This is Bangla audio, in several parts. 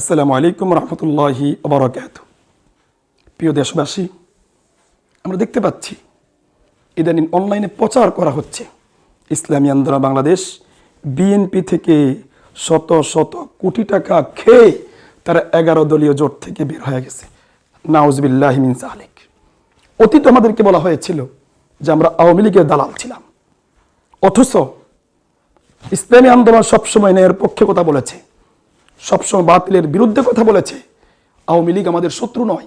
আসসালামু আলাইকুম রহমতুল্লাহি ওয়া বারাকাতুহু। প্রিয় দেশবাসী, আমরা দেখতে পাচ্ছি ইদানিং অনলাইনে প্রচার করা হচ্ছে ইসলামী আন্দোলন বাংলাদেশ বিএনপি থেকে শত শত কোটি টাকা খেয়ে তারা 11 দলীয় জোট থেকে বের হয়ে গেছে। নাউজুবিল্লাহি মিন যালিক। অতীত আমাদেরকে বলা হয়েছিল যে আমরা আওয়ামী লীগের দালাল ছিলাম, অথচ ইসলামী আন্দোলন সবসময় ন্যায়ের পক্ষে কথা বলেছে, সবসময় বাতিলের বিরুদ্ধে কথা বলেছে। আওয়ামী লীগ আমাদের শত্রু নয়,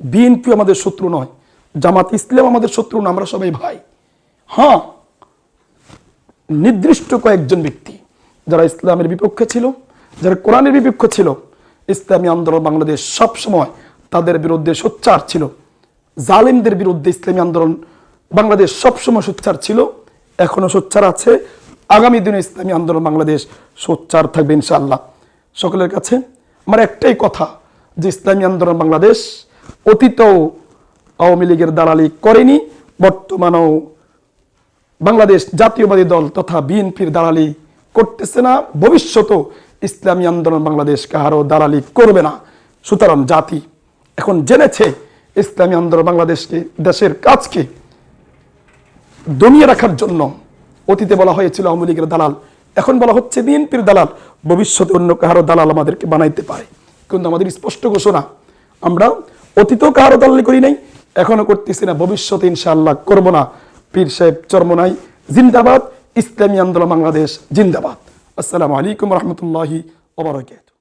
বিএনপি আমাদের শত্রু নয়, জামাত ইসলাম আমাদের শত্রু না, আমরা সবাই ভাই। হ্যাঁ, নির্দিষ্ট কয়েকজন ব্যক্তি যারা ইসলামের বিপক্ষে ছিল, যারা কোরআনের বিপক্ষে ছিল, ইসলামী আন্দোলন বাংলাদেশ সবসময় তাদের বিরুদ্ধে সোচ্চার ছিল। জালিমদের বিরুদ্ধে ইসলামী আন্দোলন বাংলাদেশ সবসময় সোচ্চার ছিল, এখনো সোচ্চার আছে, আগামী দিনে ইসলামী আন্দোলন বাংলাদেশ সোচ্চার থাকবে ইনশাআল্লাহ। সকলের কাছে আমার একটাই কথা যে ইসলামী আন্দোলন বাংলাদেশ অতীতেও আওয়ামী লীগের দালালি করেনি, বর্তমানেও বাংলাদেশ জাতীয়বাদী দল তথা বিএনপির দালালি করতেছে না, ভবিষ্যতেও ইসলামী আন্দোলন বাংলাদেশ কারো দালালি করবে না। সুতরাং জাতি এখন জেনেছে ইসলামী আন্দোলন বাংলাদেশকে, দেশের কাজকে দমিয়ে রাখার জন্য অতীতে বলা হয়েছিল আওয়ামী লীগের দালাল, এখন বলা হচ্ছে বিএনপির দালাল, ভবিষ্যতে অন্য কারো দালাল আমাদেরকে বানাইতে পারে। কিন্তু আমাদের স্পষ্ট ঘোষণা, আমরা অতীতেও কারো দালালি করি নাই, এখনো করতেছি না, ভবিষ্যতে ইনশাআল্লাহ করব না। পীর সাহেব চরমনাই জিন্দাবাদ, ইসলামী আন্দোলন বাংলাদেশ জিন্দাবাদ। আসসালামু আলাইকুম রহমতুল্লাহি ওয়া বারাকাতুহু।